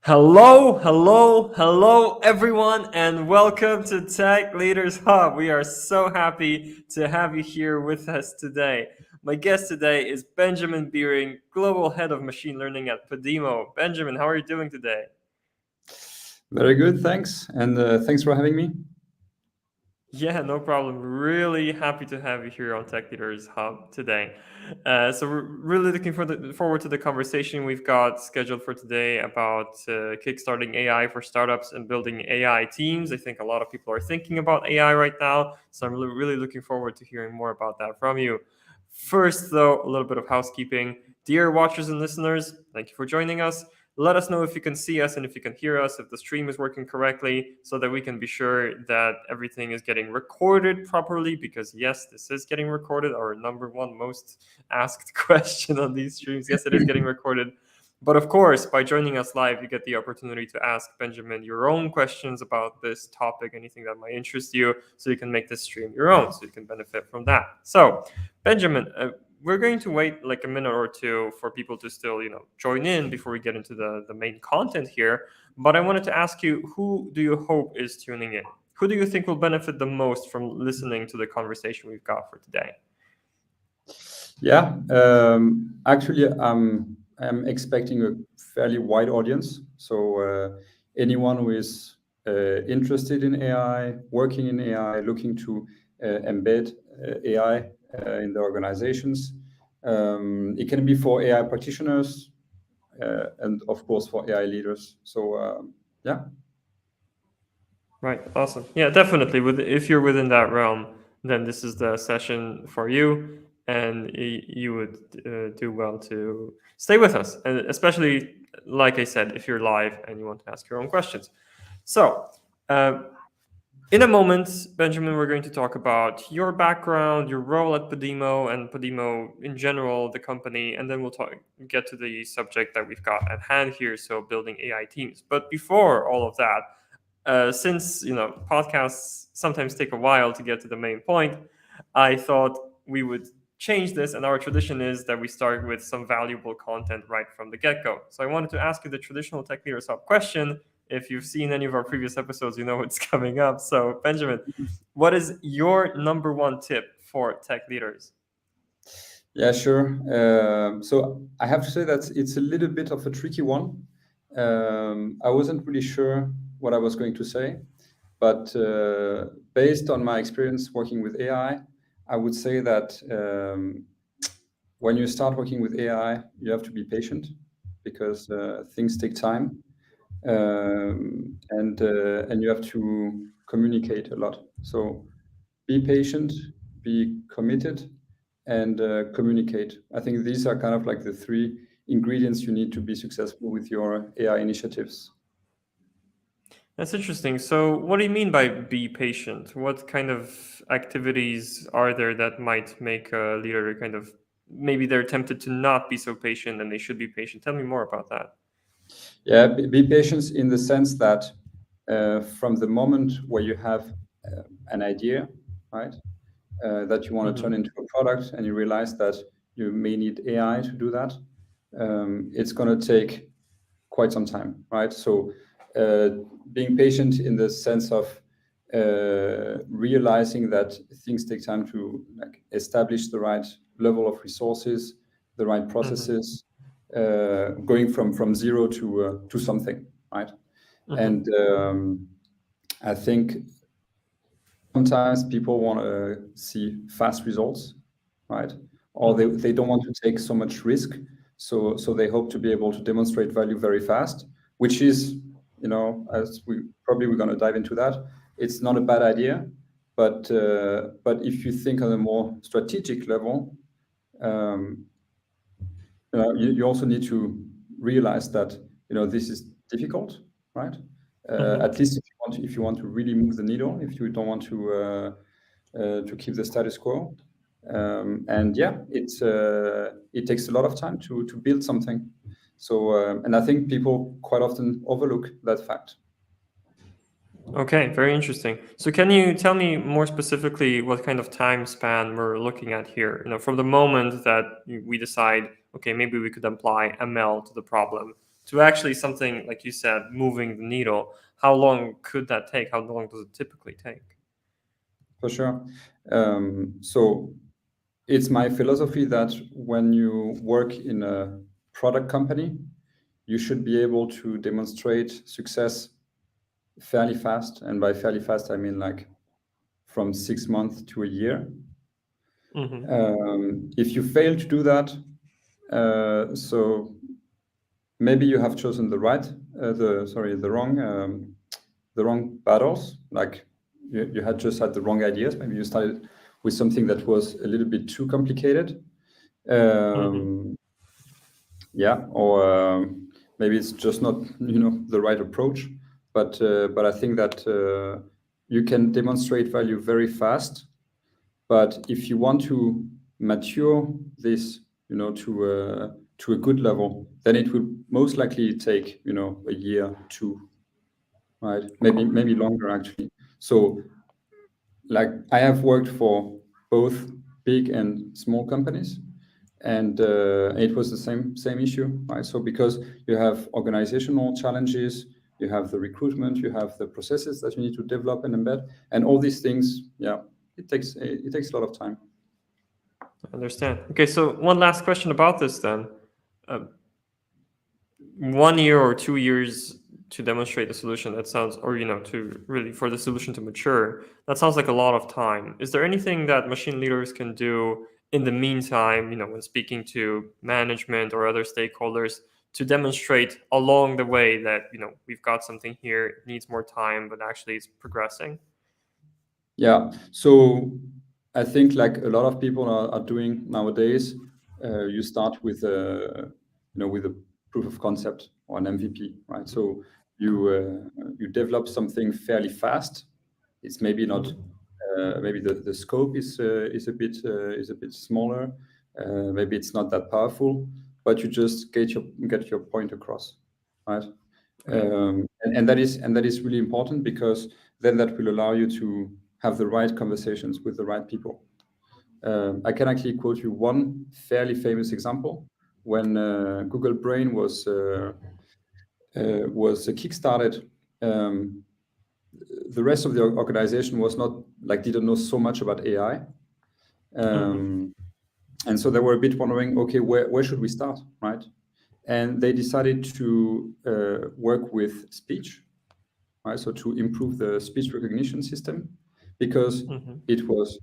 Hello, everyone, and welcome to Tech Leaders Hub. We are so happy to have you here with us today. My guest today is Benjamin Biering, Global Head of Machine Learning at Podimo. Benjamin, how are you doing today? Very good, thanks. And thanks for having me. Yeah, no problem. Really happy to have you here on Tech Leaders Hub today. So we're really looking forward to the conversation we've got scheduled for today about kickstarting AI for startups and building AI teams. I think a lot of people are thinking about AI right now, so I'm really looking forward to hearing more about that from you. First, though, a little bit of housekeeping. Dear watchers and listeners, thank you for joining us. Let us know if you can see us and if you can hear us, if the stream is working correctly, so that we can be sure that everything is getting recorded properly. Because yes, this is getting recorded. Our number one most asked question on these streams. Yes, it is getting recorded. But of course, by joining us live, you get the opportunity to ask Benjamin your own questions about this topic, anything that might interest you, so you can make this stream your own, so you can benefit from that. So, Benjamin, we're going to wait like a minute or two for people to still, join in before we get into the main content here. But I wanted to ask you, who do you hope is tuning in? Who do you think will benefit the most from listening to the conversation we've got for today? Yeah, actually, I'm expecting a fairly wide audience. So anyone who is interested in AI, working in AI, looking to embed AI in their organizations. It can be for AI practitioners and, of course, for AI leaders. So yeah. Right. Awesome. Yeah, definitely. If you're within that realm, then this is the session for you, and you would do well to stay with us, and especially, like I said, if you're live and you want to ask your own questions. So, uh, in a moment, Benjamin, we're going to talk about your background, your role at Podimo, and Podimo in general, the company, and then we'll get to the subject that we've got at hand here, so building AI teams. But before all of that, since podcasts sometimes take a while to get to the main point, I thought we would change this, and our tradition is that we start with some valuable content right from the get-go. So I wanted to ask you the traditional Tech Leaders Hub question. If you've seen any of our previous episodes, you know what's coming up. So Benjamin, what is your number one tip for tech leaders? Yeah, sure. So I have to say that it's a little bit of a tricky one. I wasn't really sure what I was going to say, but based on my experience working with AI, I would say that when you start working with AI, you have to be patient because things take time, and you have to communicate a lot. So be patient, be committed, and communicate. I think these are kind of like the three ingredients you need to be successful with your AI initiatives. That's interesting. So, what do you mean by be patient? What kind of activities are there that might make a leader kind of maybe they're tempted to not be so patient and they should be patient? Tell me more about that. Yeah, be patient in the sense that from the moment where you have an idea, right, that you want to turn Mm-hmm. into a product, and you realize that you may need AI to do that, it's going to take quite some time, right? So uh, being patient in the sense of realizing that things take time to like establish the right level of resources, the right Mm-hmm. processes, going from zero to something, right? Mm-hmm. And I think sometimes people want to see fast results, right? Or Mm-hmm. they don't want to take so much risk. So they hope to be able to demonstrate value very fast, which is, as we're going to dive into that, it's not a bad idea. But if you think on a more strategic level, um, you also need to realize that this is difficult, right? Mm-hmm. At least if you want to really move the needle, if you don't want to keep the status quo. And yeah, it takes a lot of time to build something. So and I think people quite often overlook that fact. Okay, very interesting. So, can you tell me more specifically what kind of time span we're looking at here? From the moment that we decide, okay, maybe we could apply ML to the problem, to actually something like you said, moving the needle, how long could that take? How long does it typically take? For sure. So it's my philosophy that when you work in a product company, you should be able to demonstrate success fairly fast. And by fairly fast, I mean like from 6 months to a year. If you fail to do that, so maybe you have chosen the wrong battles. Like you had just had the wrong ideas. Maybe you started with something that was a little bit too complicated. Yeah, or maybe it's just not the right approach. But I think that you can demonstrate value very fast. But if you want to mature this, to a good level, then it will most likely take a year, two, right? Maybe longer actually. So, like I have worked for both big and small companies, and it was the same issue, right? So because you have organizational challenges, you have the recruitment, you have the processes that you need to develop and embed, and all these things, yeah, it takes a lot of time. I understand. Okay, so one last question about this then. 1 year or 2 years to demonstrate the solution, that sounds, or to really for the solution to mature, that sounds like a lot of time. Is there anything that machine leaders can do in the meantime, when speaking to management or other stakeholders, to demonstrate along the way that we've got something here, it needs more time, but actually it's progressing? Yeah, so I think like a lot of people are doing nowadays, you start with with a proof of concept or an MVP, right? So you develop something fairly fast. It's maybe not maybe the scope is a bit smaller. Maybe it's not that powerful, but you just get your point across, right? And that is really important, because then that will allow you to have the right conversations with the right people. I can actually quote you one fairly famous example. When Google Brain was kickstarted, the rest of the organization was not like didn't know so much about AI, and so they were a bit wondering, okay, where should we start, right? And they decided to work with speech, right? So to improve the speech recognition system, because it was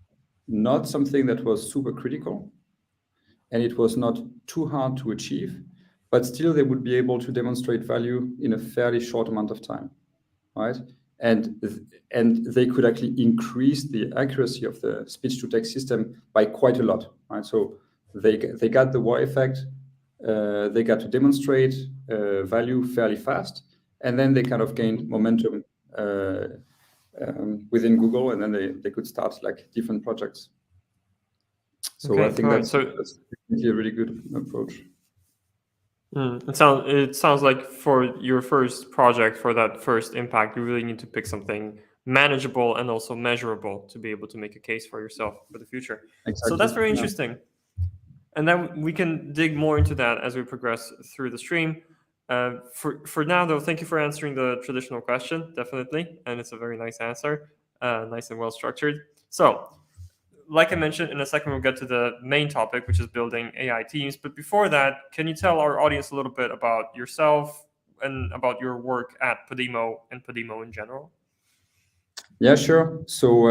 not something that was super critical, and it was not too hard to achieve, but still they would be able to demonstrate value in a fairly short amount of time, right? And they could actually increase the accuracy of the speech to text system by quite a lot, right? So they got the wow effect, they got to demonstrate value fairly fast, and then they kind of gained momentum within Google, and then they could start like different projects. So Okay, I think right. that's definitely a really good approach. It sounds like for your first project, for that first impact, you really need to pick something manageable and also measurable to be able to make a case for yourself for the future. So Exactly. that's very Yeah. interesting. And then we can dig more into that as we progress through the stream. For now, though, thank you for answering the traditional question, definitely. And it's a very nice answer, nice and well structured. So, like I mentioned, in a second we'll get to the main topic, which is building AI teams. But before that, can you tell our audience a little bit about yourself and about your work at Podimo and Podimo in general? Yeah, sure. So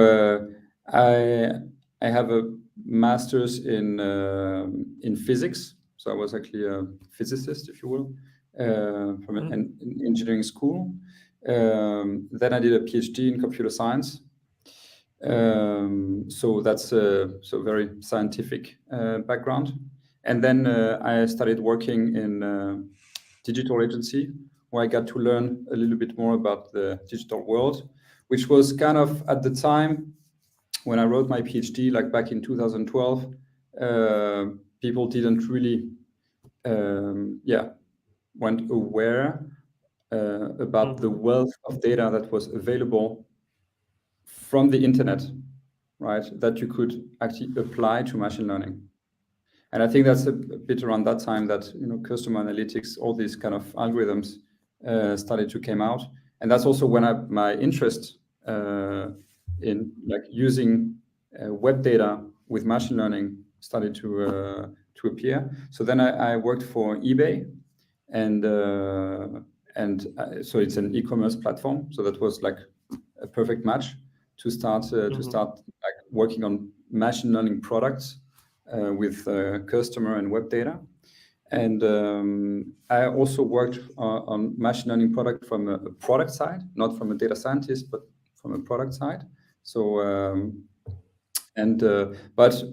I have a master's in physics. So I was actually a physicist, if you will, from an engineering school. Then I did a PhD in computer science. So that's so very scientific background. And then I started working in digital agency, where I got to learn a little bit more about the digital world, which was kind of at the time when I wrote my PhD, like back in 2012, people didn't really, weren't aware about the wealth of data that was available from the internet, right? That you could actually apply to machine learning. And I think that's a bit around that time that customer analytics, all these kind of algorithms started to came out, and that's also when my interest in like using web data with machine learning started to appear. So then I worked for eBay, and so it's an e-commerce platform. So that was like a perfect match to start like working on machine learning products with customer and web data. And I also worked on machine learning product from a product side, not from a data scientist, but from a product side. So but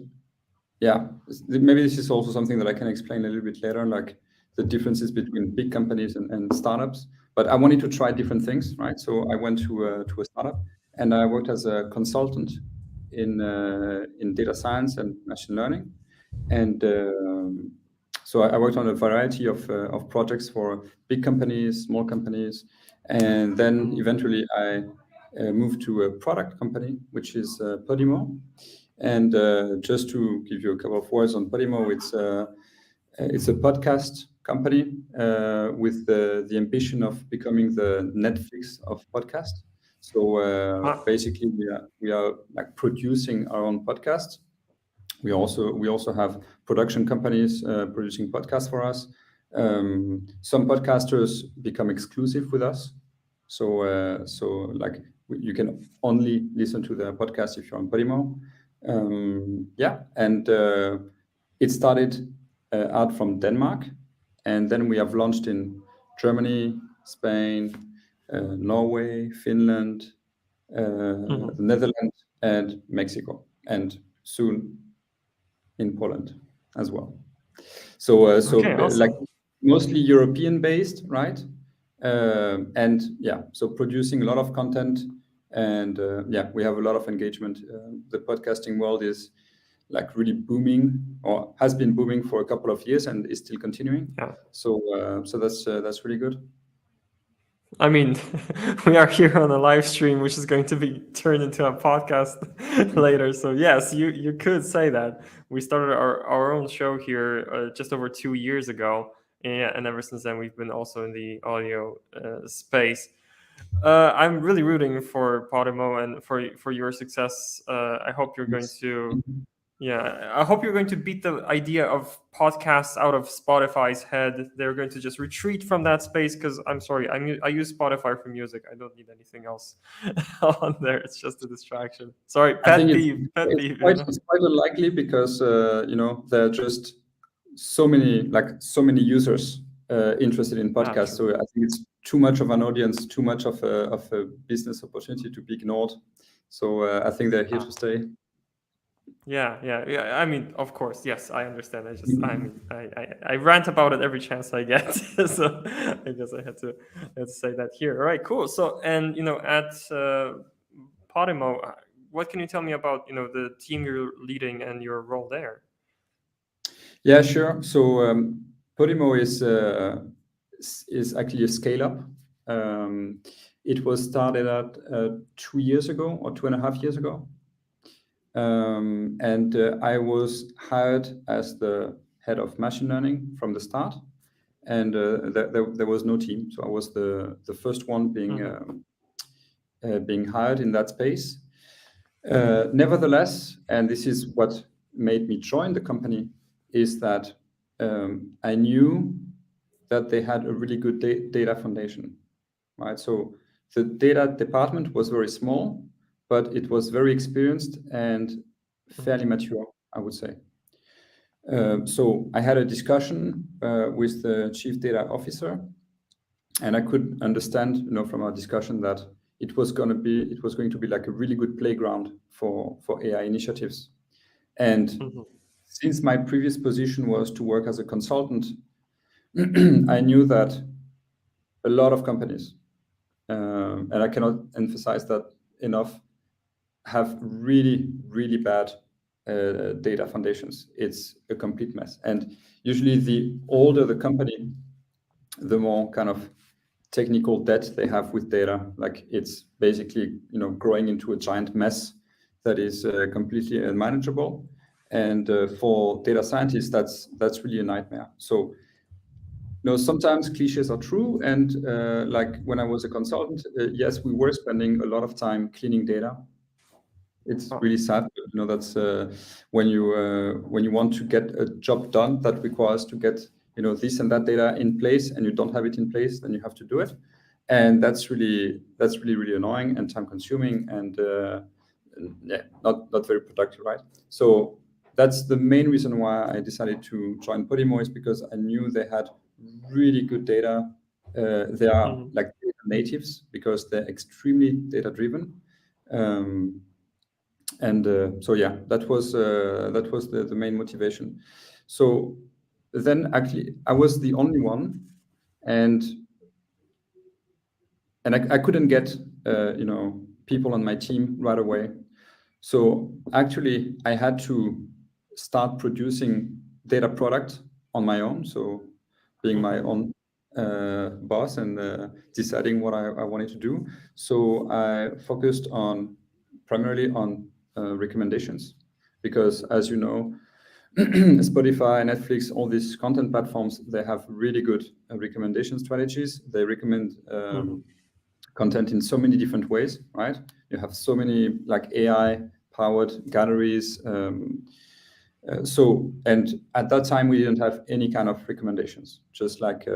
yeah, maybe this is also something that I can explain a little bit later, like the differences between big companies and startups. But I wanted to try different things, right? So I went to a startup, and I worked as a consultant in data science and machine learning. And so I worked on a variety of projects for big companies, small companies, and then eventually I moved to a product company, which is Podimo. And just to give you a couple of words on Podimo, it's a podcast company with the ambition of becoming the Netflix of podcast. So basically, we are like producing our own podcasts. We also have production companies producing podcasts for us. Some podcasters become exclusive with us, so like you can only listen to the podcast if you're on Podimo. And it started out from Denmark, and then we have launched in Germany, Spain, Norway, Finland, the Netherlands, and Mexico, and soon in Poland as well. So Okay, awesome. like mostly European based, right? And yeah, so producing a lot of content, and we have a lot of engagement. The podcasting world is like really booming, or has been booming for a couple of years and is still continuing. Yeah. So that's really good. I mean, we are here on a live stream, which is going to be turned into a podcast later. So yes, you could say that. We started our own show here just over 2 years ago, and ever since then we've been also in the audio space. I'm really rooting for Podimo and for your success. I hope you're going to. Yeah, I hope you're going to beat the idea of podcasts out of Spotify's head. They're going to just retreat from that space because I'm sorry, I use Spotify for music. I don't need anything else on there. It's just a distraction. Sorry, pet peeve. It's quite unlikely because there are just so many users interested in podcasts. So I think it's too much of an audience, too much of a business opportunity to be ignored. So I think they're here to stay. Yeah. I mean, of course, yes, I understand. I rant about it every chance I get. So I guess I had to say that here. All right, cool. So, and at Podimo, what can you tell me about the team you're leading and your role there? Yeah, sure. So Podimo is actually a scale up. It was started at 2 years ago or 2.5 years ago. And I was hired as the head of machine learning from the start, and there was no team, so I was the first one being hired in that space. Nevertheless, and this is what made me join the company, is that I knew that they had a really good data foundation, right? So the data department was very small, but it was very experienced and fairly mature, I would say. So I had a discussion with the chief data officer, and I could understand, from our discussion that it was going to be like a really good playground for AI initiatives. And since my previous position was to work as a consultant, I knew that a lot of companies, and I cannot emphasize that enough, have really, really bad data foundations. It's a complete mess. And usually the older the company, the more kind of technical debt they have with data. Like it's basically, growing into a giant mess that is completely unmanageable. And for data scientists, that's really a nightmare. So, sometimes cliches are true. And like when I was a consultant, yes, we were spending a lot of time cleaning data. It's really sad, but that's when you want to get a job done that requires to get this and that data in place, and you don't have it in place, then you have to do it, and that's really really annoying and time consuming, and yeah, not very productive, right? So that's the main reason why I decided to join Podimo, is because I knew they had really good data. They are like data natives because they're extremely data driven. And so yeah, that was the main motivation. So then actually I was the only one, and I couldn't get people on my team right away. So actually I had to start producing data product on my own. So being my own boss and deciding what I wanted to do. So I focused primarily on recommendations, because as you know, Spotify, Netflix, all these content platforms, they have really good recommendation strategies. They recommend content in so many different ways, right? You have so many like AI powered galleries. And at that time we didn't have any kind of recommendations, just like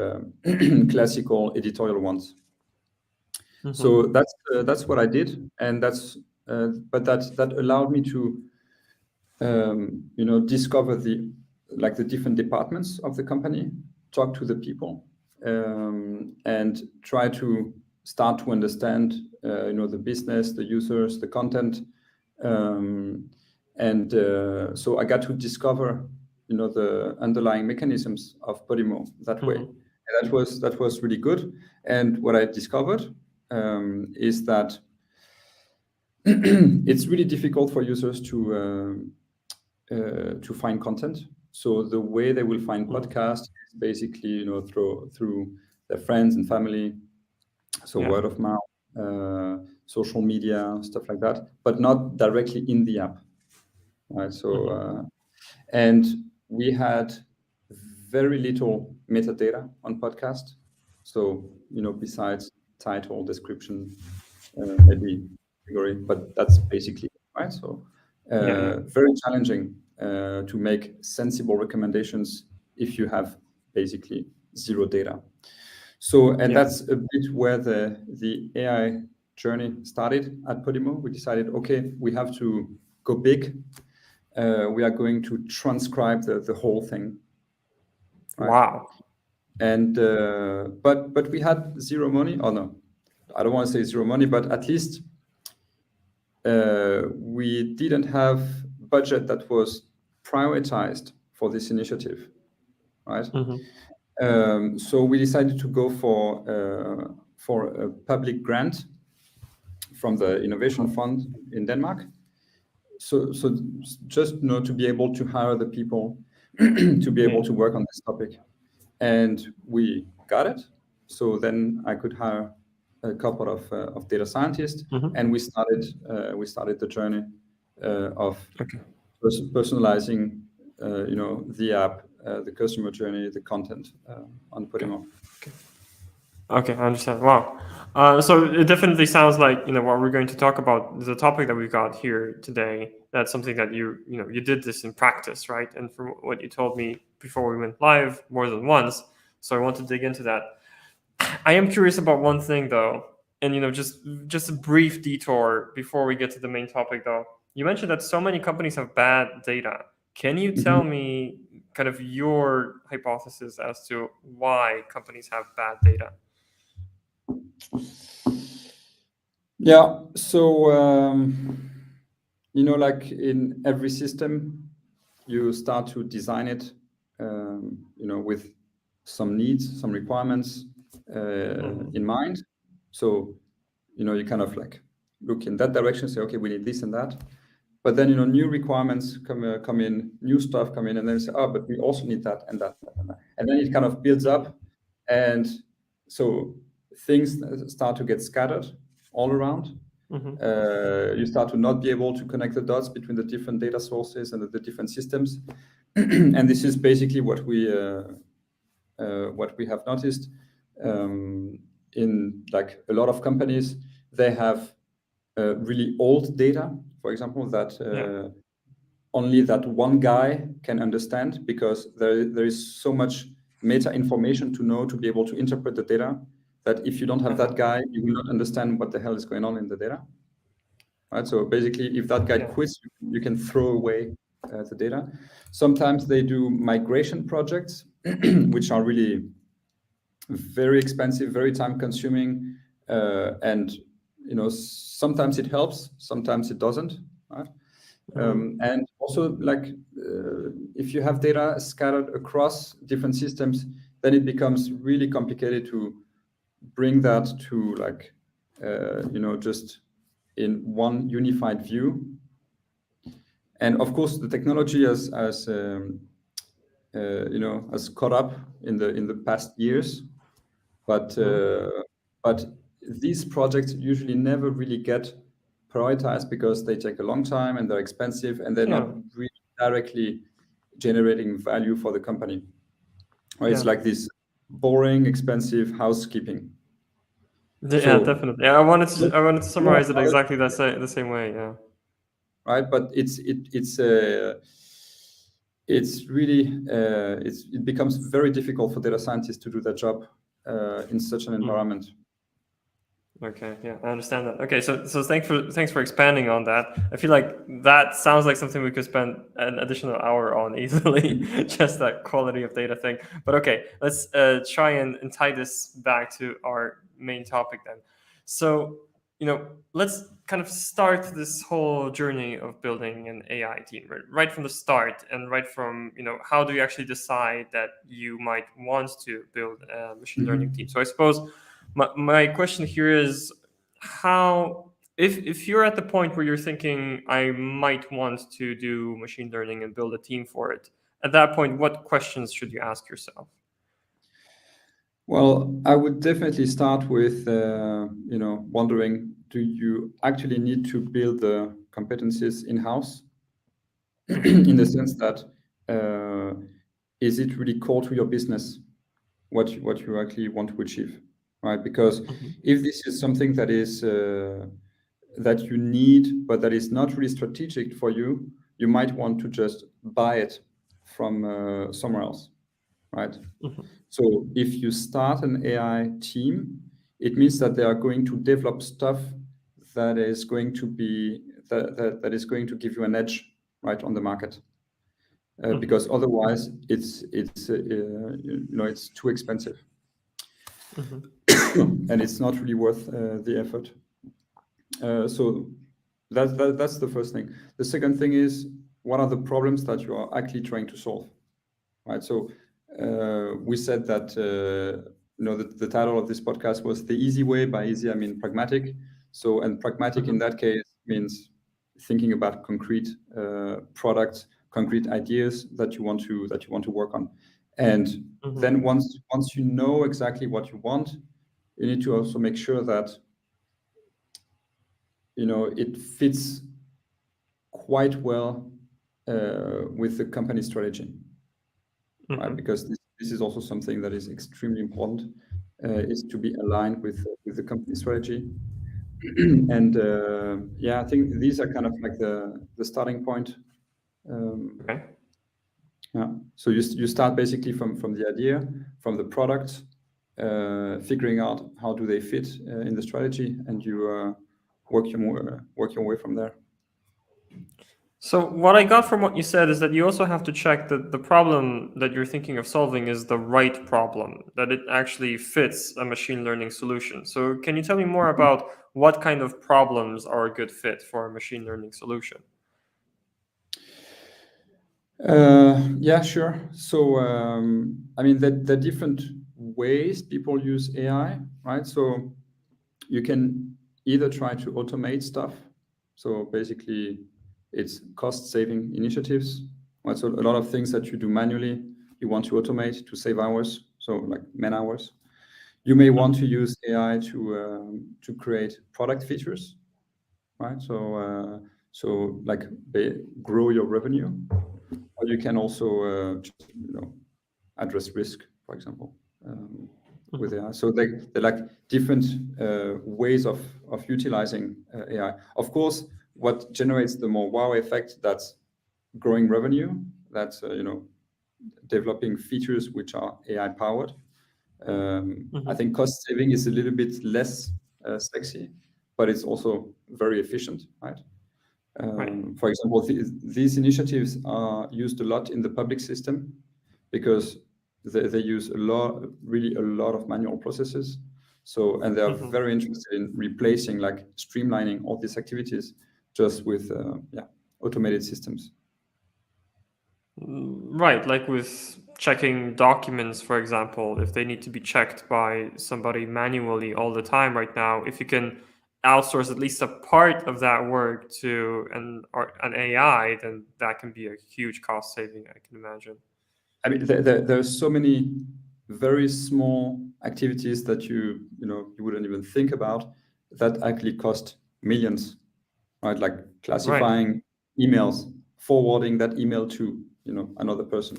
classical editorial ones. So that's what I did, and but that allowed me to discover the different departments of the company, talk to the people, and try to start to understand the business, the users, the content, and so I got to discover the underlying mechanisms of Podimo that way. And that was really good. And what I discovered is that it's really difficult for users to find content. So the way they will find podcasts is basically through their friends and family, so word of mouth, social media, stuff like that, but not directly in the app, right? So and we had very little metadata on podcast. So besides title, description, maybe category, but that's basically it, right? So very challenging to make sensible recommendations if you have basically zero data. So, and that's a bit where the AI journey started at Podimo. We decided, okay, we have to go big. We are going to transcribe the whole thing. Right? Wow. And but we had zero money. Oh no, I don't want to say zero money, but at least we didn't have budget that was prioritized for this initiative, right? So we decided to go for a public grant from the Innovation Fund in Denmark. So just to be able to hire the people to be able to work on this topic, and we got it. So then I could hire a couple of data scientists, and we started the journey of personalizing, the app, the customer journey, the content on Podimo. Okay, I understand. Wow. So it definitely sounds like what we're going to talk about, the topic that we've got here today. That's something that you did this in practice, right? And from what you told me before we went live, more than once. So I want to dig into that. I am curious about one thing though, and just a brief detour before we get to the main topic though. You mentioned that so many companies have bad data. Can you tell me kind of your hypothesis as to why companies have bad data? Yeah, so like in every system, you start to design it, with some needs, some requirements in mind. So you kind of like look in that direction, say, okay, we need this and that. But then new requirements come in, new stuff come in, and then say, oh, but we also need that and that and that. And then it kind of builds up, and so things start to get scattered all around. You start to not be able to connect the dots between the different data sources and the different systems. And this is basically what we have noticed in like a lot of companies. They have really old data, for example, that only that one guy can understand, because there is so much meta information to know to be able to interpret the data, that if you don't have that guy, you will not understand what the hell is going on in the data. Right? So basically, if that guy quits, you can throw away the data. Sometimes they do migration projects, which are really very expensive, very time consuming, and sometimes it helps, sometimes it doesn't. Right? And also, like, if you have data scattered across different systems, then it becomes really complicated to bring that to like, just in one unified view. And of course, the technology has caught up in the past years, but these projects usually never really get prioritized because they take a long time and they're expensive, and they're not really directly generating value for the company. Right? It's like this boring, expensive housekeeping. Definitely. Yeah, I wanted to summarize it exactly the same way. Yeah. Right, but it's really it becomes very difficult for data scientists to do their job in such an environment. Okay, yeah, I understand that. Okay, so thanks for expanding on that. I feel like that sounds like something we could spend an additional hour on easily, just that quality of data thing. But okay, let's try and tie this back to our main topic then. So, let's kind of start this whole journey of building an AI team right from the start, and right from, how do you actually decide that you might want to build a machine learning team? So I suppose my question here is, how, if you're at the point where you're thinking, I might want to do machine learning and build a team for it, at that point, what questions should you ask yourself? Well, I would definitely start with, wondering, do you actually need to build the competencies in-house? In the sense that, is it really core to your business, what you actually want to achieve, right? Because if this is something that is that you need, but that is not really strategic for you, you might want to just buy it from somewhere else, right? So if you start an AI team, it means that they are going to develop stuff that is going to be that is going to give you an edge, right, on the market. Because otherwise it's too expensive, and it's not really worth the effort. So that's the first thing. The second thing is, what are the problems that you are actually trying to solve, right? So we said that the title of this podcast was "The Easy Way." By easy, I mean pragmatic. So, and pragmatic in that case means thinking about concrete products, concrete ideas that you want to work on. And then once you know exactly what you want, you need to also make sure that it fits quite well with the company strategy, right? Because this is also something that is extremely important, is to be aligned with the company strategy. And I think these are kind of like the starting point. Okay. Yeah. So you start basically from the idea, from the product, figuring out how do they fit in the strategy, and you work your way from there. So what I got from what you said is that you also have to check that the problem that you're thinking of solving is the right problem, that it actually fits a machine learning solution. So can you tell me more about what kind of problems are a good fit for a machine learning solution? Yeah, sure. So, I mean, the different ways people use AI, right? So you can either try to automate stuff. So basically, it's cost-saving initiatives. Right? So a lot of things that you do manually, you want to automate to save hours, so like man hours. You may want to use AI to create product features. right? So like grow your revenue, or you can also just, address risk, for example, with AI. So they're like different ways of utilizing AI. Of course, what generates the more wow effect, that's growing revenue, that's developing features which are AI powered. I think cost saving is a little bit less sexy, but it's also very efficient, right? Right. For example, these initiatives are used a lot in the public system because they use really a lot of manual processes. So, and they are very interested in replacing, like streamlining all these activities just with automated systems. Right, like with checking documents, for example, if they need to be checked by somebody manually all the time right now, if you can outsource at least a part of that work to an AI, then that can be a huge cost saving, I can imagine. I mean, there are so many very small activities that you wouldn't even think about that actually cost millions, right? Like Right. classifying emails, forwarding that email to another person,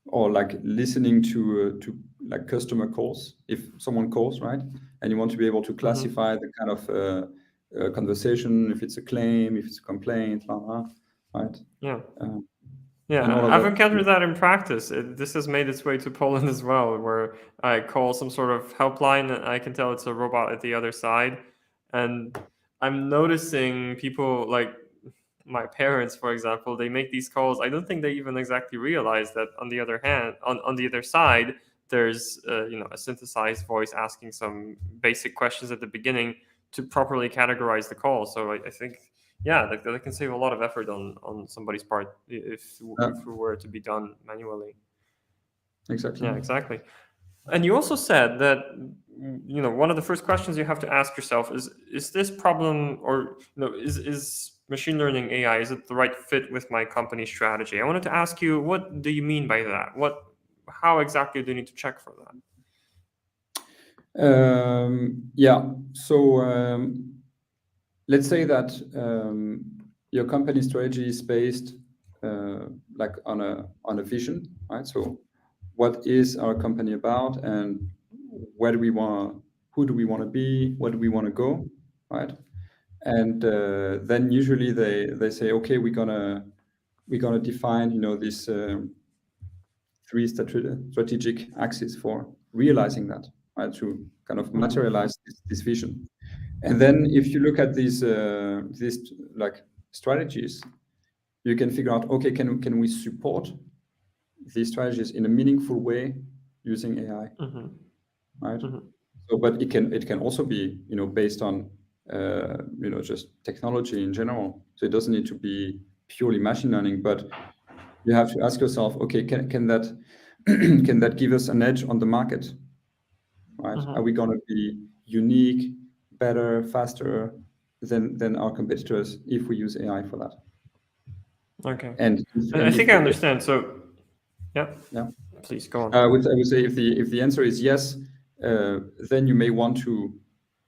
or like listening to like customer calls if someone calls, right? And you want to be able to classify the kind of conversation, if it's a claim, if it's a complaint, blah, blah, right? Yeah. Um, Yeah, and all of I've that. encountered that in practice. This has made its way to Poland as well, where I call some sort of helpline and I can tell it's a robot at the other side. And I'm noticing people like my parents, for example, they make these calls. I don't think they even exactly realize that on the other hand, on the other side, there's a synthesized voice asking some basic questions at the beginning to properly categorize the call. So I think yeah, that can save a lot of effort on somebody's part if it were to be done manually. Exactly. Yeah, exactly. And you also said that one of the first questions you have to ask yourself is this problem, or is machine learning AI, is it the right fit with my company strategy? I wanted to ask you, what do you mean by that? How exactly do you need to check for that? Yeah. So let's say that your company strategy is based like on a vision, right? So what is our company about, and where do we want who do we want to be, where do we want to go, right? And then usually they say, okay, we're gonna define these three strategic axes for realizing that, right? To kind of materialize this vision. And then if you look at these like strategies, you can figure out, okay, can we support these strategies in a meaningful way using AI, right? So, but it can also be based on just technology in general. So it doesn't need to be purely machine learning, but you have to ask yourself, okay, can that can that give us an edge on the market, right? Are we going to be unique, better, faster than our competitors if we use AI for that? Okay, And and I think I understand. So yeah, yeah, please go on. I would say if the answer is yes, then you may want to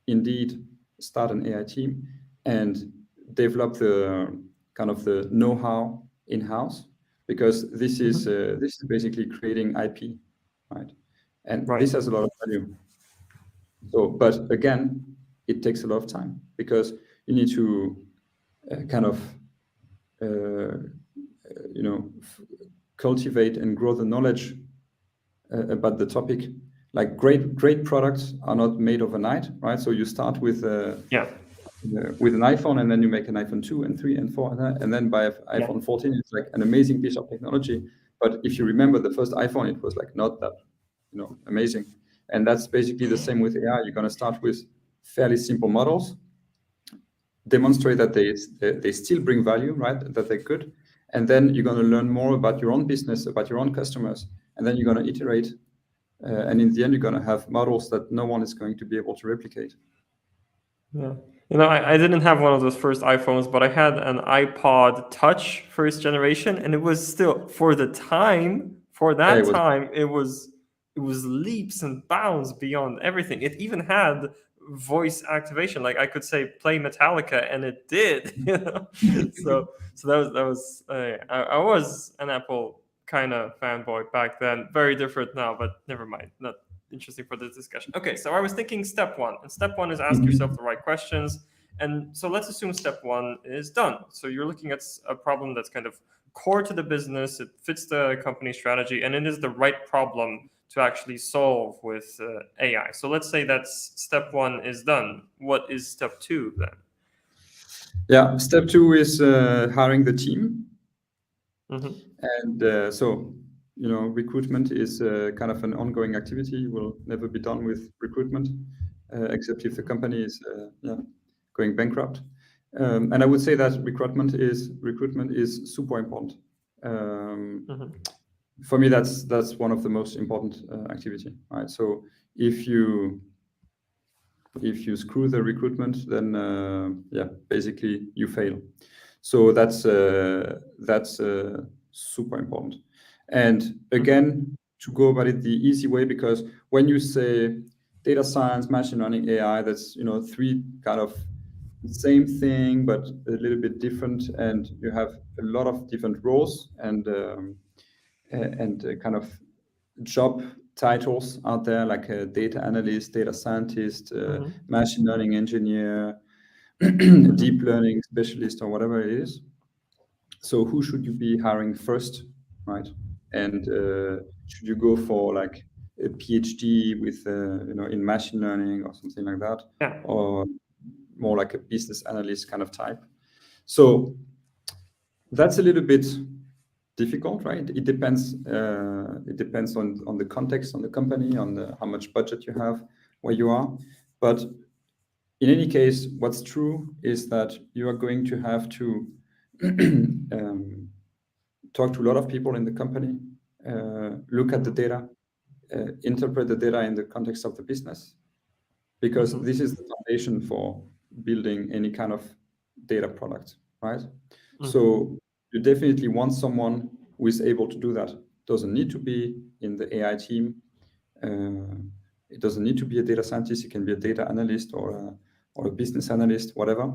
indeed start an AI team and develop the kind of the know-how in-house, because this is basically creating IP, right? And Right. this has a lot of value. So, but again, it takes a lot of time because you need to kind of cultivate and grow the knowledge about the topic. Like great products are not made overnight, right? So you start with Yeah. with an iPhone, and then you make an iPhone 2 and 3 and 4, and then by Yeah. iPhone 14, it's like an amazing piece of technology. But if you remember the first iPhone, it was like not that amazing. And that's basically the same with AI. You're going to start with fairly simple models, demonstrate that they still bring value, right? That they're good. And then you're going to learn more about your own business, about your own customers. And then you're going to iterate. And in the end, you're going to have models that no one is going to be able to replicate. Yeah. I didn't have one of those first iPhones, but I had an iPod Touch first generation, and it was still for that time, it was leaps and bounds beyond everything. It even had voice activation. Like I could say play Metallica and it did. So that was I was an Apple kind of fanboy back then. Very different now, but never mind. Not interesting for this discussion. Okay, so I was thinking step one, and step one is ask yourself the right questions. And so let's assume step one is done. So you're looking at a problem that's kind of core to the business, it fits the company strategy, and it is the right problem to actually solve with AI. So let's say that's step one is done. What is step two then? Yeah, step two is hiring the team. Mm-hmm. And so, recruitment is kind of an ongoing activity. You will never be done with recruitment, except if the company is going bankrupt. And I would say that recruitment is super important. For me, that's one of the most important activity, right? So if you screw the recruitment, then basically you fail. So that's super important. And again, to go about it the easy way, because when you say data science, machine learning, AI, that's three kind of same thing but a little bit different, and you have a lot of different roles and kind of job titles out there, like a data analyst, data scientist, machine learning engineer, deep learning specialist, or whatever it is. So who should you be hiring first, right? And should you go for like a PhD with in machine learning or something like that, or more like a business analyst kind of type? So that's a little bit difficult, right? It depends. It depends on the context, on the company, on how much budget you have, where you are. But in any case, what's true is that you are going to have to talk to a lot of people in the company, look at the data, interpret the data in the context of the business, because this is the foundation for building any kind of data product, right? So you definitely want someone who is able to do that. Doesn't need to be in the AI team. It doesn't need to be a data scientist. It can be a data analyst or a business analyst, whatever.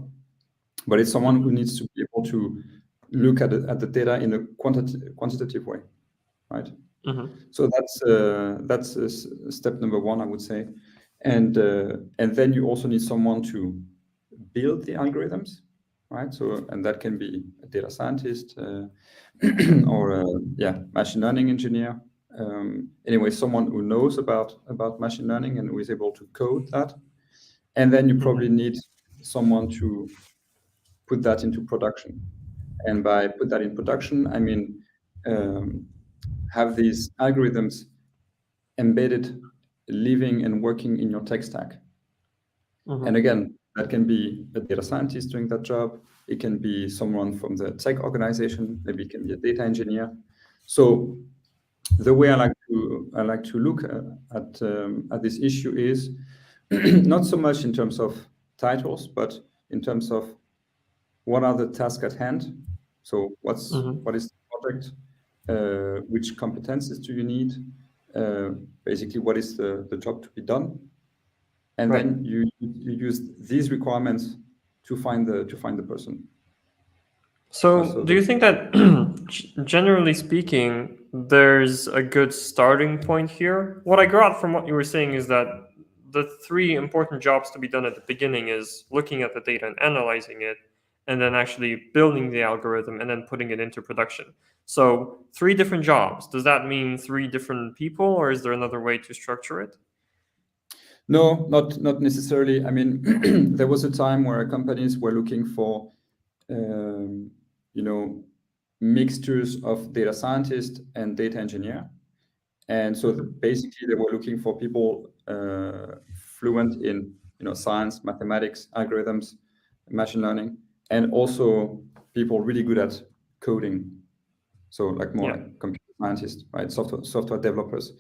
But it's someone who needs to be able to look at the data in a quantitative way, right? So that's step number one, I would say. And then you also need someone to build the algorithms, right? So, and that can be a data scientist or a machine learning engineer. Anyway, someone who knows about machine learning and who is able to code that. And then you probably need someone to put that into production. And by put that in production, I mean have these algorithms embedded, living and working in your tech stack. And again, that can be a data scientist doing that job. It can be someone from the tech organization. Maybe it can be a data engineer. So the way I like to look at this issue is not so much in terms of titles, but in terms of what are the tasks at hand. So what is the project? Which competences do you need? Basically, what is the job to be done? And then you use these requirements to find the person. So do you think that generally speaking, there's a good starting point here? What I got from what you were saying is that the three important jobs to be done at the beginning is looking at the data and analyzing it, and then actually building the algorithm and then putting it into production. So three different jobs. Does that mean three different people, or is there another way to structure it? No, not necessarily. I mean, there was a time where companies were looking for, mixtures of data scientist and data engineer. And so basically they were looking for people fluent in, science, mathematics, algorithms, machine learning, and also people really good at coding. So like more like computer scientists, right? Software developers.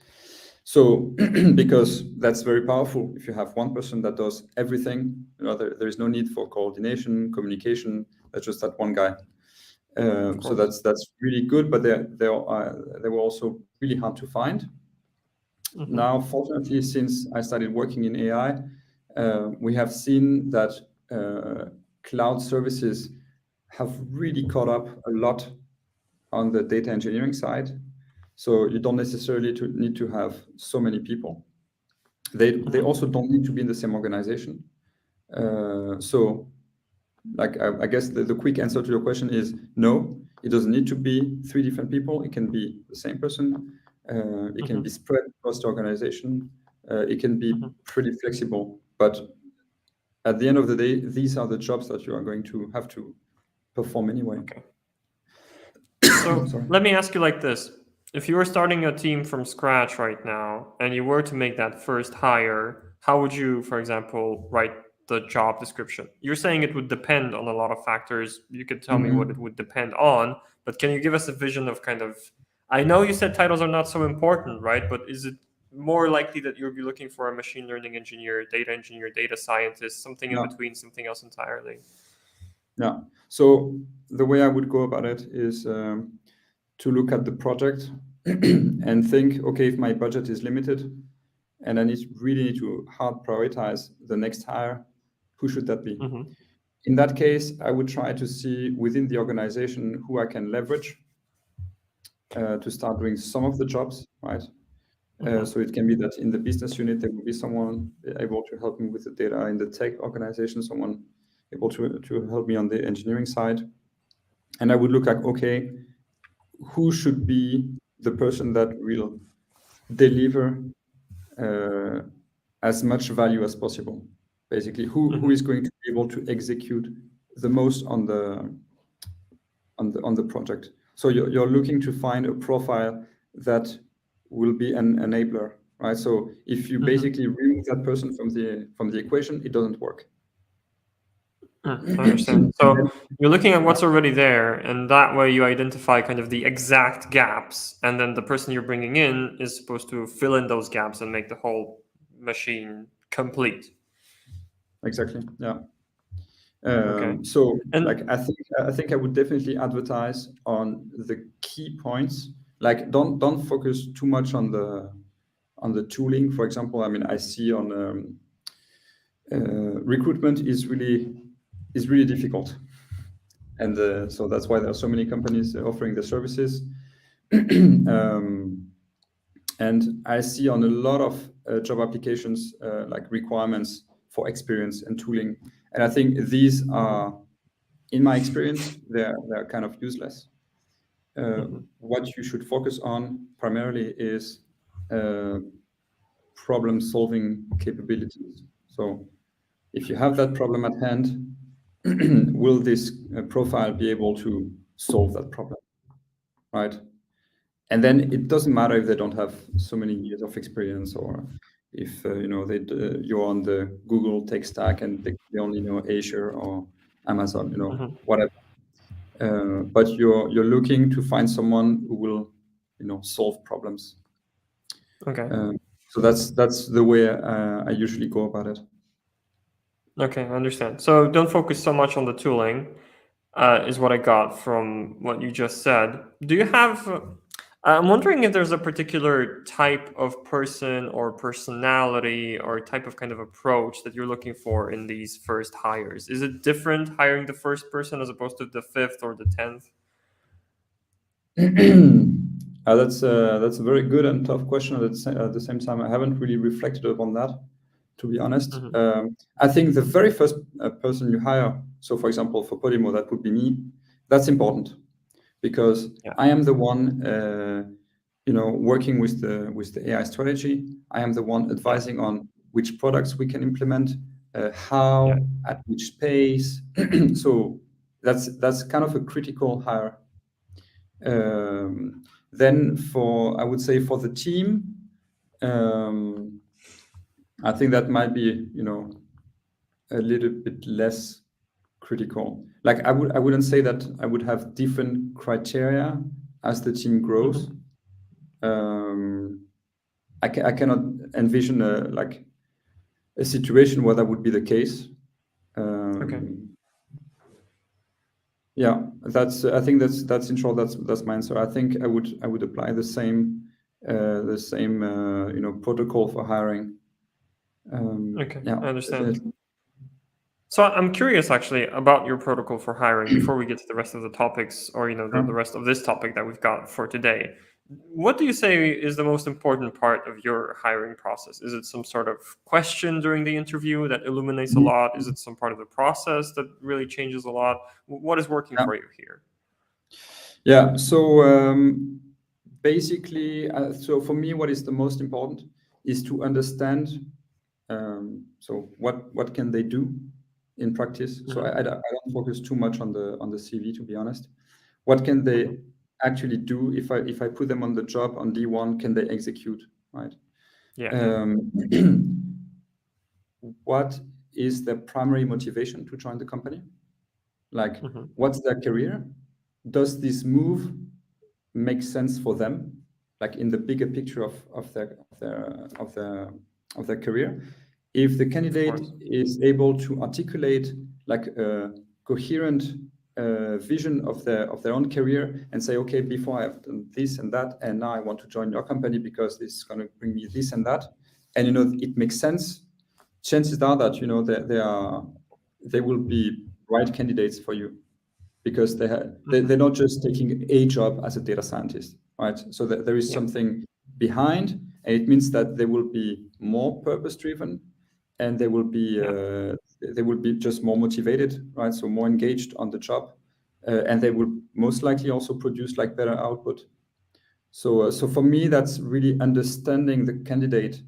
So because that's very powerful. If you have one person that does everything, there is no need for coordination, communication. That's just that one guy. So that's really good, but they were also really hard to find. Now, fortunately, since I started working in AI, we have seen that cloud services have really caught up a lot on the data engineering side. So you don't necessarily need to have so many people. They also don't need to be in the same organization. So like I guess the quick answer to your question is no, it doesn't need to be 3 different people. It can be the same person. It can be spread across the organization. It can be pretty flexible, but at the end of the day, these are the jobs that you are going to have to perform anyway. Okay. So let me ask you like this. If you were starting a team from scratch right now and you were to make that first hire, how would you, for example, write the job description? You're saying it would depend on a lot of factors. You could tell me what it would depend on, but can you give us a vision of kind of, I know you said titles are not so important, right? But is it more likely that you'll be looking for a machine learning engineer, data scientist, something in between, something else entirely? Yeah. So the way I would go about it is to look at the project and think, okay, if my budget is limited and I really need to hard prioritize the next hire, who should that be? In that case, I would try to see within the organization who I can leverage to start doing some of the jobs, right? So it can be that in the business unit, there will be someone able to help me with the data. In the tech organization, someone able to help me on the engineering side. And I would look like, okay, who should be the person that will deliver as much value as possible? Basically, who is going to be able to execute the most on the project? So you're looking to find a profile that will be an enabler, right? So if you basically remove that person from the equation, it doesn't work. I understand. So you're looking at what's already there, and that way you identify kind of the exact gaps, and then the person you're bringing in is supposed to fill in those gaps and make the whole machine complete. Exactly. Yeah. Okay. So And like I think I would definitely advertise on the key points. Like don't focus too much on the tooling. For example, I mean I see on recruitment is really difficult, and so that's why there are so many companies offering the services. And I see on a lot of job applications like requirements for experience and tooling, and I think these are, in my experience, they're kind of useless. What you should focus on primarily is problem-solving capabilities. So if you have that problem at hand, will this profile be able to solve that problem, right? And then it doesn't matter if they don't have so many years of experience, or if you're on the Google tech stack and they only know Azure or Amazon, whatever. But you're looking to find someone who will, solve problems. okay. So that's the way I usually go about it. Okay, I understand. So don't focus so much on the tooling, is what I got from what you just said. Do you have? I'm wondering if there's a particular type of person or personality or type of kind of approach that you're looking for in these first hires. Is it different hiring the first person as opposed to the 5th or the 10th? That's a very good and tough question. At the same time, I haven't really reflected upon that, to be honest. I think the very first person you hire, so for example, for Podimo, that would be me. That's important because I am the one, working with the AI strategy. I am the one advising on which products we can implement, how, at which pace. So that's kind of a critical hire. Then I would say for the team, I think that might be, a little bit less critical. Like I wouldn't say that I would have different criteria as the team grows. I cannot envision a situation where that would be the case. Yeah, I think that's in short, that's my answer. I think I would apply the same protocol for hiring. Okay, Yeah. I understand. So I'm curious actually about your protocol for hiring before we get to the rest of the topics, or the Sure. rest of this topic that we've got for today. What do you say is the most important part of your hiring process? Is it some sort of question during the interview that illuminates a Mhm. lot? Is it some part of the process that really changes a lot? What is working Yeah. for you here? Yeah. So basically, so for me, what is the most important is to understand. So what can they do in practice? So Hmm. I don't focus too much on the CV, to be honest. What can Hmm. they actually do if I put them on the job on D1? Can they execute, right? Yeah, yeah. Um, what is their primary motivation to join the company? Like, Hmm. what's their career? Does this move make sense for them, like in the bigger picture of their career? If the Of candidate course. is able to articulate like a coherent vision of their own career and say, okay, before I've done this and that, and now I want to join your company because this is going to bring me this and that, and it makes sense. Chances are that they will be right candidates for you because they're Hmm. not just taking a job as a data scientist, right? So that there is Yeah, something behind, and it means that they will be more purpose driven, and yeah. they will be just more motivated, right? So more engaged on the job, and they will most likely also produce like better output. So for me, that's really understanding the candidate.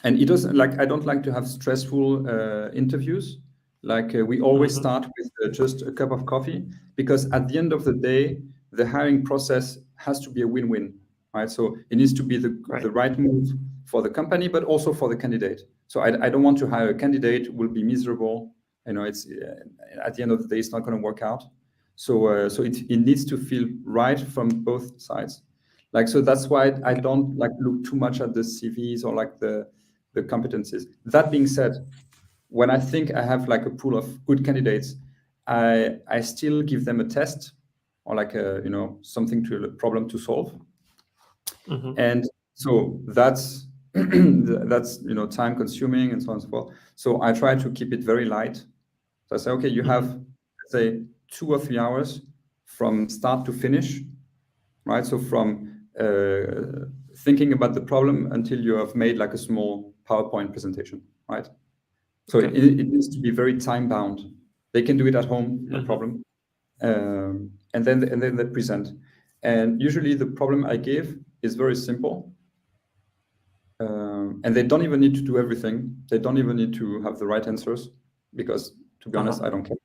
And it doesn't like I don't like to have stressful interviews. Like we always Hmm. start with just a cup of coffee because at the end of the day, the hiring process has to be a win-win, right? So it needs to be Right. the right move for the company, but also for the candidate. So I don't want to hire a candidate who will be miserable. It's at the end of the day, it's not going to work out. So it needs to feel right from both sides. Like so that's why I Okay. don't like look too much at the CVs or like the competencies. That being said, when I think I have like a pool of good candidates, I still give them a test or like a something to a problem to solve, Hmm. and so that's that's time consuming and so on and so forth. So I try to keep it very light. So I say, okay, you have Hmm. let's say 2 or 3 hours from start to finish, right? So from thinking about the problem until you have made like a small PowerPoint presentation, right? So Okay. it needs to be very time bound. They can do it at home, no Hmm. problem. And then they present. And usually the problem I give is very simple. And they don't even need to do everything. They don't even need to have the right answers because, to be honest, Uh-huh. I don't care.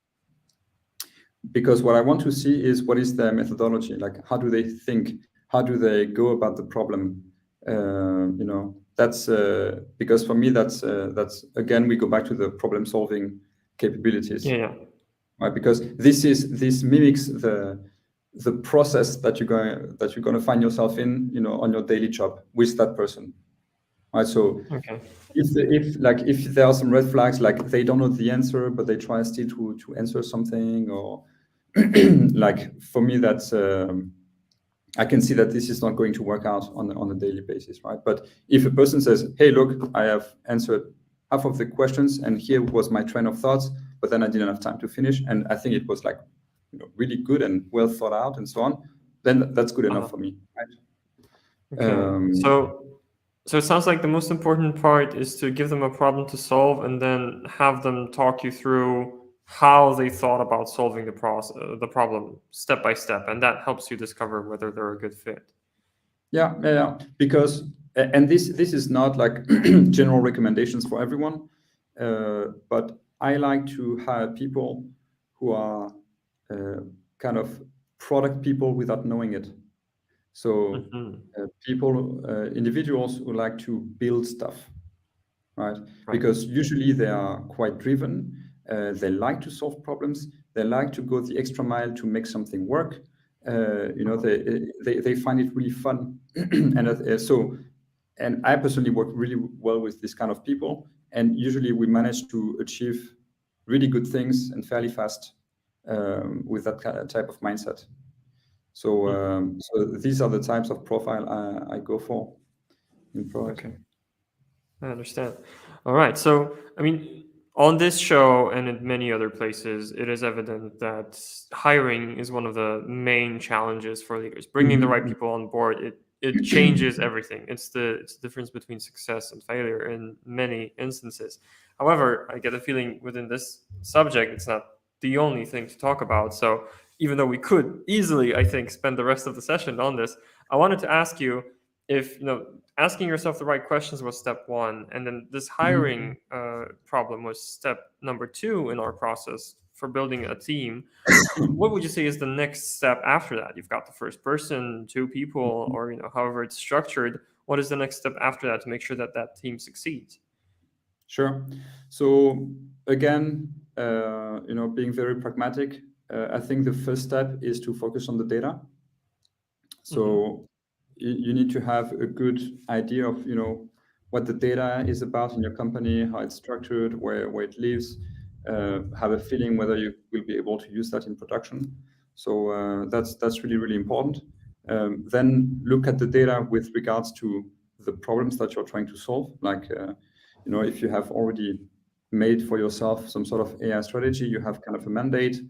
Because what I want to see is what is their methodology, like how do they think, how do they go about the problem. That's because for me that's again we go back to the problem solving capabilities, Yeah, yeah. right? Because this mimics the process that you're going to find yourself in, on your daily job with that person, right? So Okay. if there are some red flags, like they don't know the answer but they try still to answer something, or like for me that's I can see that this is not going to work out on a daily basis, right? But if a person says, hey, look, I have answered half of the questions and here was my train of thoughts, but then I didn't have time to finish, and I think it was like really good and well thought out and so on, then that's good enough Uh-huh. for me, right? Okay. um, So it sounds like the most important part is to give them a problem to solve and then have them talk you through how they thought about solving the problem step by step, and that helps you discover whether they're a good fit. yeah. Because and this is not like general recommendations for everyone, but I like to hire people who are uh, kind of product people without knowing it. So Hmm. individuals who like to build stuff, right? Right. Because usually they are quite driven. They like to solve problems. They like to go the extra mile to make something work. Uh-huh. They find it really fun, and I personally work really well with this kind of people. And usually we manage to achieve really good things and fairly fast with that type of mindset. So, Hmm. so these are the types of profile I go for in product. Okay. I understand. All right. So, I mean, on this show and in many other places, it is evident that hiring is one of the main challenges for leaders. Bringing the right Mhm. people on board, it changes everything. It's the difference between success and failure in many instances. However, I get a feeling within this subject, it's not the only thing to talk about. So, even though we could easily, I think, spend the rest of the session on this, I wanted to ask you if asking yourself the right questions was step one, and then this hiring Mhm. problem was step number two in our process for building a team. What would you say is the next step after that? You've got the first person, two people, or however it's structured. What is the next step after that to make sure that that team succeeds? Sure. So again, being very pragmatic, I think the first step is to focus on the data. Mm-hmm. So you need to have a good idea of what the data is about in your company, how it's structured, where it lives, have a feeling whether you will be able to use that in production. So that's really really important. Then look at the data with regards to the problems that you're trying to solve. Like if you have already made for yourself some sort of AI strategy, you have kind of a mandate,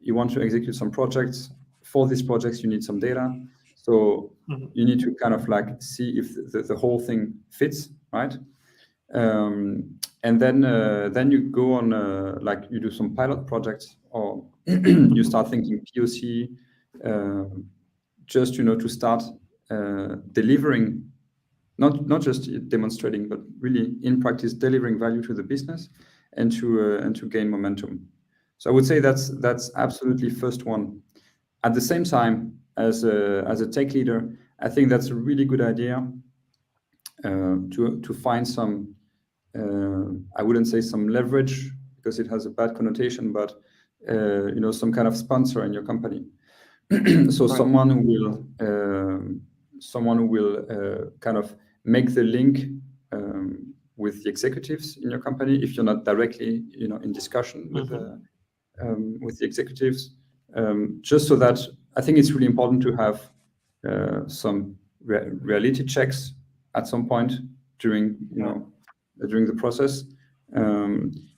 you want to execute some projects. For these projects, you need some data. So Mm-hmm. you need to kind of like see if the whole thing fits, right? And then you go on like you do some pilot projects, or you Mm-hmm. start thinking POC, just to start delivering, not just demonstrating, but really in practice delivering value to the business and to gain momentum. So I would say that's absolutely first one. At the same time, as a tech leader, I think that's a really good idea to find some, I wouldn't say some leverage because it has a bad connotation, but some kind of sponsor in your company. So Right. someone who will kind of make the link with the executives in your company if you're not directly in discussion Mm-hmm. with the executives, just so that I think it's really important to have some reality checks at some point during Yeah. during the process.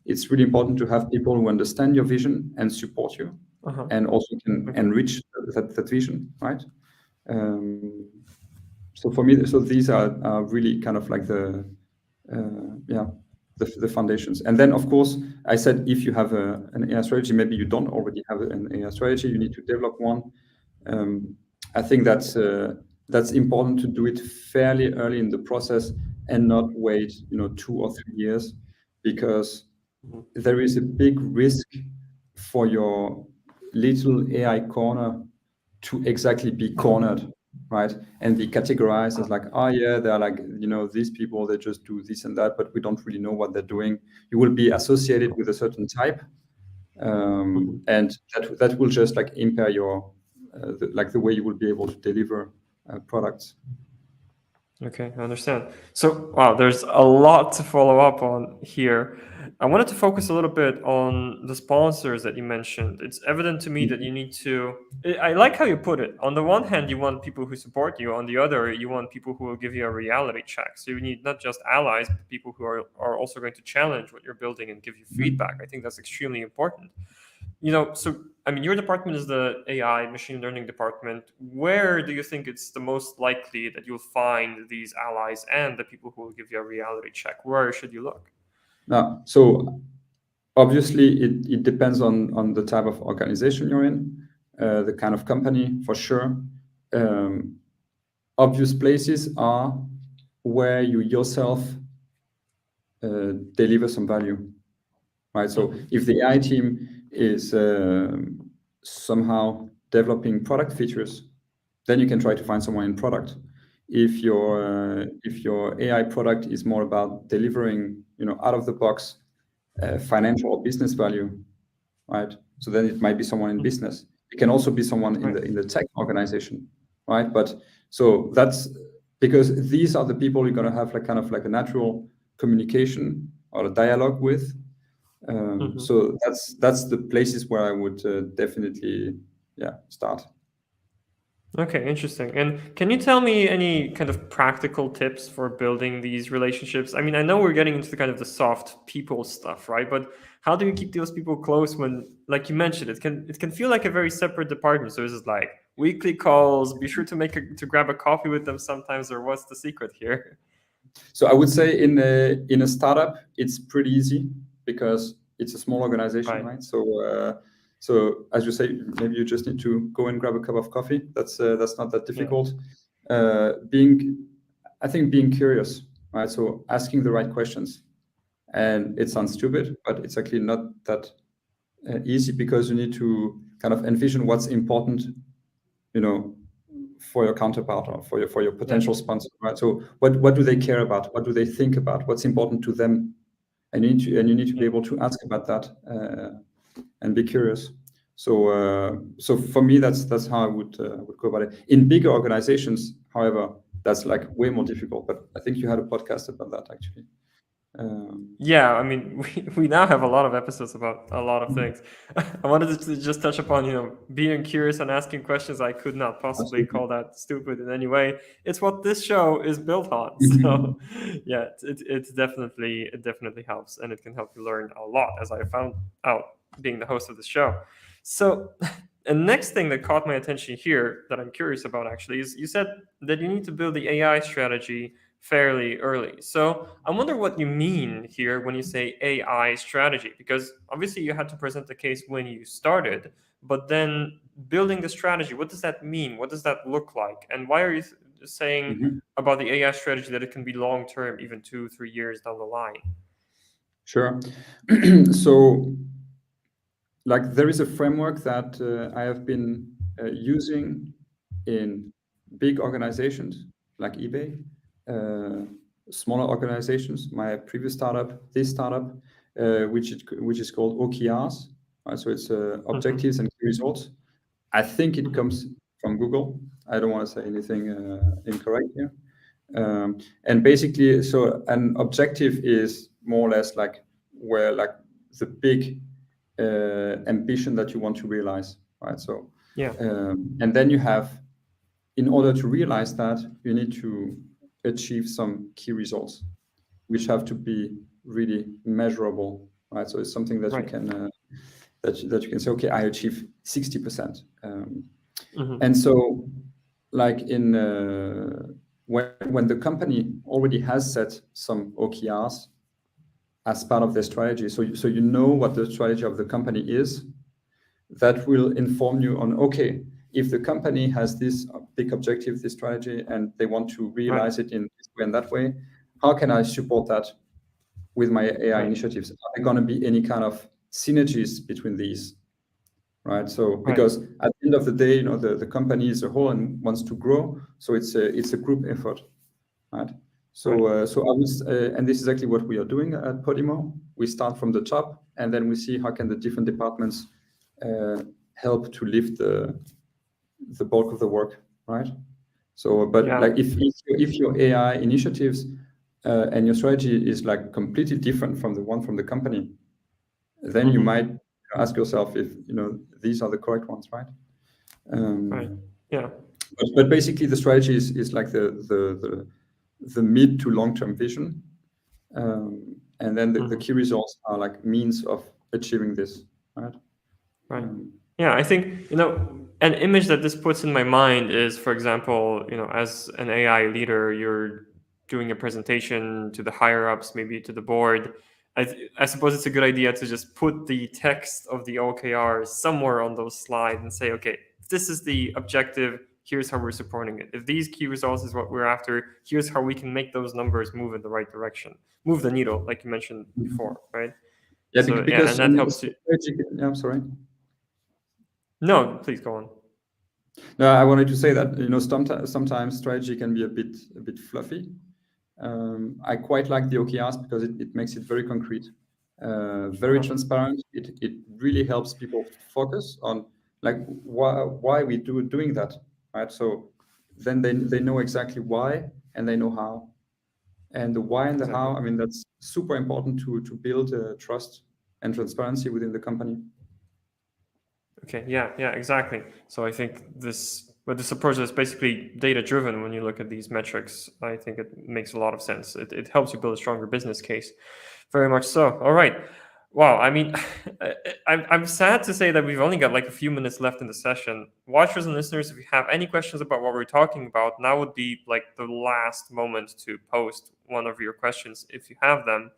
It's really important to have people who understand your vision and support you, Uh-huh. and also can Okay. enrich that vision, right? Um, so for me, so these are really kind of like yeah, the foundations. And then, of course, I said if you have an AI strategy, maybe you don't already have an AI strategy, you need to develop one. Um, I think that's important to do it fairly early in the process and not wait, 2 or 3 years, because Mm-hmm. there is a big risk for your little AI corner to exactly be cornered, right? And be categorized as like, oh yeah, they're like, these people, they just do this and that, but we don't really know what they're doing. You will be associated with a certain type, Mm-hmm. and that will just like impair your like the way you will be able to deliver products. Okay, I understand. So, wow, there's a lot to follow up on here. I wanted to focus a little bit on the sponsors that you mentioned. It's evident to me that you need to. I like how you put it. On the one hand, you want people who support you. On the other, you want people who will give you a reality check. So you need not just allies, but people who are also going to challenge what you're building and give you feedback. Mhm. I think that's extremely important. So I mean, your department is the AI machine learning department. Where do you think it's the most likely that you'll find these allies and the people who will give you a reality check? Where should you look? Now, so obviously it depends on the type of organization you're in, the kind of company, for sure. Um, Obvious places are where you yourself deliver some value, right? So Hmm. if the AI team is somehow developing product features, then you can try to find someone in product. If your AI product is more about delivering, out of the box financial or business value, right? So then it might be someone in Hmm. business. It can also be someone in Right. the tech organization, right? But so that's because these are the people you're going to have like kind of like a natural communication or a dialogue with. Hmm. So that's the places where I would definitely, yeah, start. Okay, interesting. And can you tell me any kind of practical tips for building these relationships? I mean, I know we're getting into the kind of the soft people stuff, right? But how do you keep those people close when, like you mentioned, it can feel like a very separate department. So is it like weekly calls? Be sure to to grab a coffee with them sometimes, or what's the secret here? So I would say in a startup, it's pretty easy because it's a small organization, Right. right? So as you say, maybe you just need to go and grab a cup of coffee. That's not that Yeah. difficult. I think being curious, right? So asking the right questions, and it sounds stupid, but it's actually not that easy because you need to kind of envision what's important, you know, for your counterpart or for your Yeah. potential sponsor, right? So what do they care about? What do they think about? What's important to them? And you need to be Yeah. able to ask about that and be curious. So for me, that's how I would go about it. In bigger organizations, however, that's like way more difficult. But I think you had a podcast about that actually. Yeah, I mean, we now have a lot of episodes about a lot of things. I wanted to just touch upon, being curious and asking questions. I could not possibly Absolutely. call that stupid in any way. It's what this show is built on. So, yeah, it definitely helps, and it can help you learn a lot, as I found out being the host of the show. So, the next thing that caught my attention here that I'm curious about actually is you said that you need to build the AI strategy fairly early. So I wonder what you mean here when you say AI strategy, because obviously you had to present the case when you started, but then building the strategy, what does that mean? What does that look like? And why are you saying Mhm. about the AI strategy that it can be long term, even 2, 3 years down the line? Sure. So like there is a framework that I have been using in big organizations like eBay, uh, smaller organizations, my previous startup, this startup, which is called OKRs. Right? So it's Hmm. objectives and key results. I think it Hmm. comes from Google. I don't want to say anything incorrect here. And basically, so an objective is more or less like where like the big ambition that you want to realize, right? So, Yeah. and then you have, in order to realize that, you need to achieve some key results, which have to be really measurable, right? So it's something that you Right. can that you can say, okay, I achieve 60%. Hmm. And so, like when the company already has set some OKRs as part of their strategy, so you know what the strategy of the company is, that will inform you on, okay, if the company has this big objective, this strategy, and they want to Right. realize it in this way and that way, how can I support that with my AI Right. initiatives? Are there going to be any kind of synergies between these? Right. So Right. because at the end of the day, the company is a whole and wants to grow. So it's a group effort, right? Right. So I was, and this is exactly what we are doing at Podimo. We start from the top, and then we see how can the different departments uh, help to lift the bulk of the work, right? So, but Yeah. like if your AI initiatives and your strategy is like completely different from the one from the company, then you Hmm. might ask yourself if these are the correct ones, right? Right. Um, Yeah. but basically, the strategy is like the mid to long term vision, and then the Hmm. key results are like means of achieving this, right? Right. Um, Yeah, I think, an image that this puts in my mind is, for example, as an AI leader, you're doing a presentation to the higher ups, maybe to the board. I suppose it's a good idea to just put the text of the OKRs somewhere on those slides and say, okay, this is the objective. Here's how we're supporting it. If these key results is what we're after, here's how we can make those numbers move in the right direction, move the needle, like you mentioned before, right? yeah, So yeah, and because that helps you. yeah, I'm sorry. No, please go on. No, I wanted to say that sometimes strategy can be a bit fluffy. I quite like the OKRs because it makes it very concrete, very Uh-huh. transparent. It really helps people focus on like why we doing that, right? So then they know exactly why and they know how. And the why and the Exactly. how, I mean, that's super important to build trust and transparency within the company. Okay. Yeah. Yeah. Exactly. So I think this but this approach is basically data driven. When you look at these metrics, I think it makes a lot of sense. It helps you build a stronger business case. Very much so. All right. Wow. I mean, I'm sad to say that we've only got like a few minutes left in the session. Watchers and listeners, if you have any questions about what we're talking about, now would be like the last moment to post one of your questions if you have them.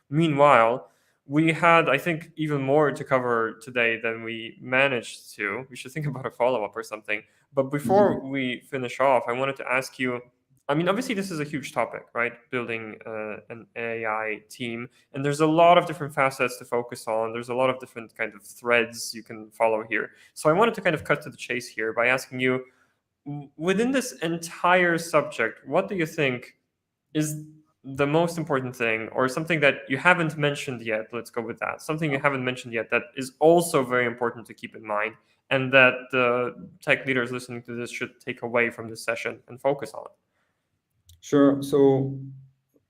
Meanwhile, we had, I think, even more to cover today than we managed to. We should think about a follow up or something. But before we finish off, I wanted to ask you, I mean, obviously, this is a huge topic, right? Building an AI team. And there's a lot of different facets to focus on. There's a lot of different kind of threads you can follow here. So I wanted to kind of cut to the chase here by asking you, within this entire subject, what do you think is the most important thing, or something that you haven't mentioned yet? Let's go with that. Something you haven't mentioned yet that is also very important to keep in mind, and that the tech leaders listening to this should take away from this session and focus on. Sure. So,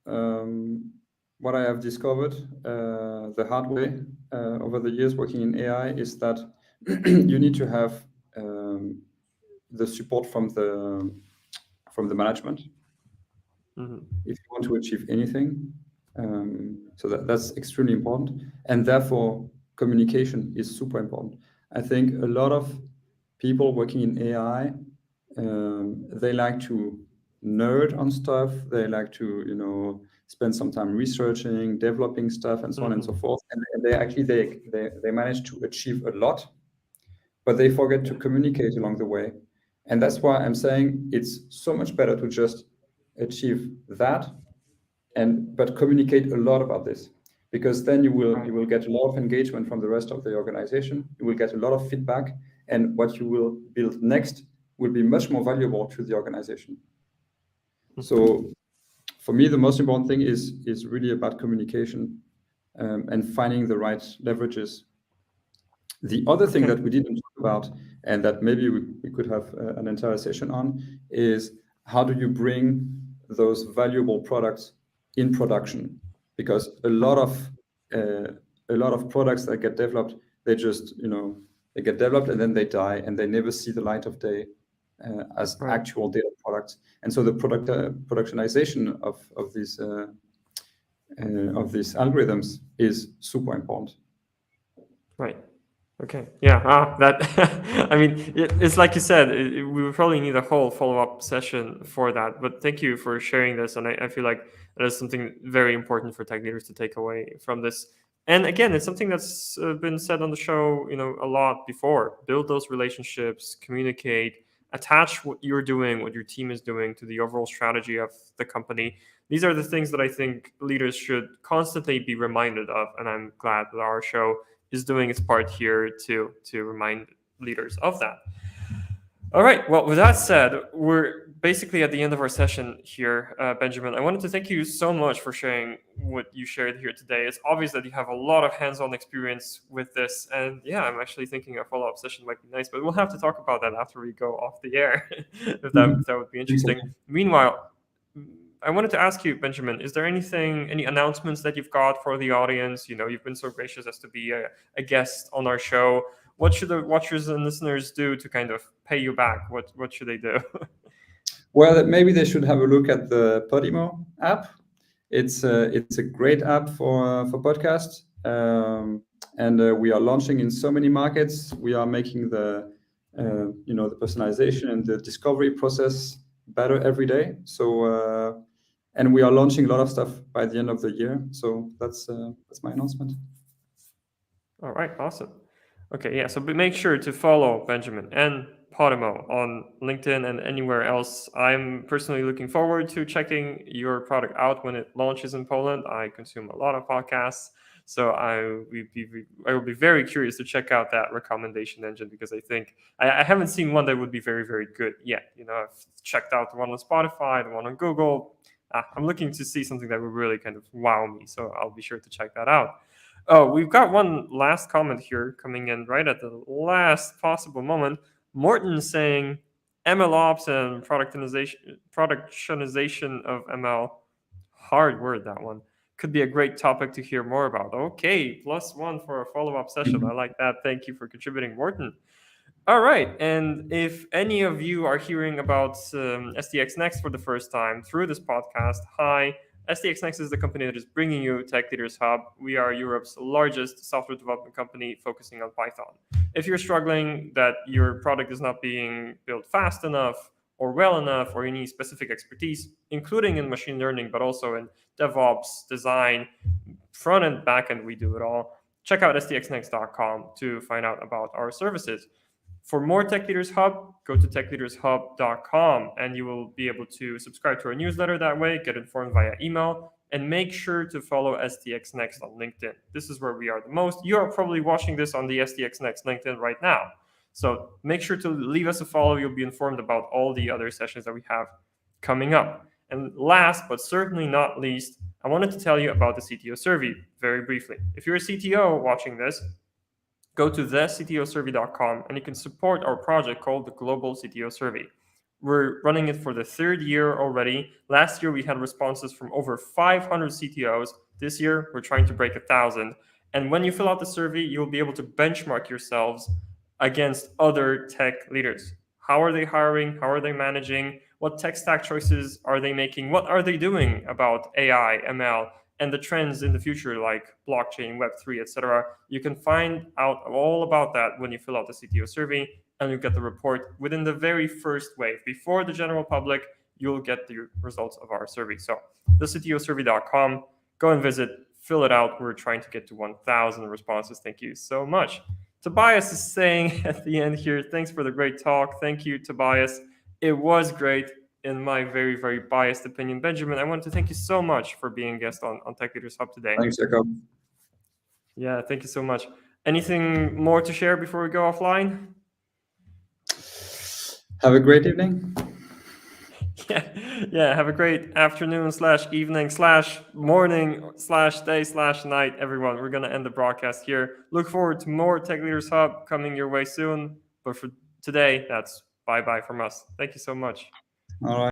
what I have discovered the hard way over the years working in AI is that you need to have the support from the management if you want to achieve anything. So that's extremely important, and therefore communication is super important. I think a lot of people working in AI, they like to nerd on stuff. They like to spend some time researching, developing stuff, and so on and so forth. And they actually they manage to achieve a lot, but they forget to communicate along the way. And that's why I'm saying it's so much better to just achieve that, but communicate a lot about this, because then you will get a lot of engagement from the rest of the organization. You will get a lot of feedback, and what you will build next will be much more valuable to the organization. So for me, the most important thing is really about communication, and finding the right leverages. The other thing that we didn't talk about, and that maybe we could have an entire session on, is how do you bring those valuable products in production? Because a lot of products that get developed, they just they get developed and then they die and they never see the light of day as actual data products. And so the productionization of these algorithms is super important. Right. Okay. Yeah. That. I mean, it's like you said. We would probably need a whole follow-up session for that. But thank you for sharing this, and I feel like that is something very important for tech leaders to take away from this. And again, it's something that's been said on the show, a lot before. Build those relationships, communicate, attach what you're doing, what your team is doing, to the overall strategy of the company. These are the things that I think leaders should constantly be reminded of, and I'm glad that our show is doing its part here to remind leaders of that. All right. Well, with that said, we're basically at the end of our session here, Benjamin. I wanted to thank you so much for sharing what you shared here today. It's obvious that you have a lot of hands-on experience with this, and yeah, I'm actually thinking a follow-up session might be nice, but we'll have to talk about that after we go off the air, if that would be interesting. Meanwhile, I wanted to ask you, Benjamin, is there any announcements that you've got for the audience? You've been so gracious as to be a guest on our show. What should the watchers and listeners do to kind of pay you back? What should they do? Well, maybe they should have a look at the Podimo app. It's a great app for podcasts, and we are launching in so many markets. We are making the personalization and the discovery process better every day. So and we are launching a lot of stuff by the end of the year. So that's my announcement. All right, awesome. Okay, yeah. So make sure to follow Benjamin and Podimo on LinkedIn and anywhere else. I'm personally looking forward to checking your product out when it launches in Poland. I consume a lot of podcasts, so I will be very curious to check out that recommendation engine, because I think I haven't seen one that would be very, very good yet. I've checked out the one on Spotify, the one on Google. I'm looking to see something that would really kind of wow me, so I'll be sure to check that out. Oh, we've got one last comment here coming in right at the last possible moment. Morton saying MLOps and productionization of ML, hard word that one, could be a great topic to hear more about. Okay, +1 for a follow-up session. I like that. Thank you for contributing, Morton. All right. And if any of you are hearing about STX Next for the first time through this podcast, hi. STX Next is the company that is bringing you Tech Leaders Hub. We are Europe's largest software development company focusing on Python. If you're struggling that your product is not being built fast enough or well enough, or you need specific expertise, including in machine learning, but also in DevOps, design, front end, back end, we do it all. Check out stxnext.com to find out about our services. For more Tech Leaders Hub, go to techleadershub.com and you will be able to subscribe to our newsletter that way, get informed via email, and make sure to follow STX Next on LinkedIn. This is where we are the most. You are probably watching this on the STX Next LinkedIn right now. So make sure to leave us a follow. You'll be informed about all the other sessions that we have coming up. And last, but certainly not least, I wanted to tell you about the CTO survey very briefly. If you're a CTO watching this, go to thectosurvey.com and you can support our project called the Global CTO Survey. We're running it for the third year already. Last year, we had responses from over 500 CTOs. This year, we're trying to break 1,000. And when you fill out the survey, you'll be able to benchmark yourselves against other tech leaders. How are they hiring? How are they managing? What tech stack choices are they making? What are they doing about AI, ML, and the trends in the future like blockchain, Web3, etc.? You can find out all about that when you fill out the CTO survey, and you get the report within the very first wave. Before the general public, you'll get the results of our survey. So thectosurvey.com, go and visit, fill it out. We're trying to get to 1,000 responses. Thank you so much. Tobias is saying at the end here, thanks for the great talk. Thank you, Tobias. It was great in my very, very biased opinion. Benjamin, I want to thank you so much for being a guest on Tech Leaders Hub today. Thanks, Jacob. Yeah, thank you so much. Anything more to share before we go offline? Have a great evening. Yeah, have a great afternoon / evening / morning / day / night, everyone. We're going to end the broadcast here. Look forward to more Tech Leaders Hub coming your way soon. But for today, that's bye-bye from us. Thank you so much. All right.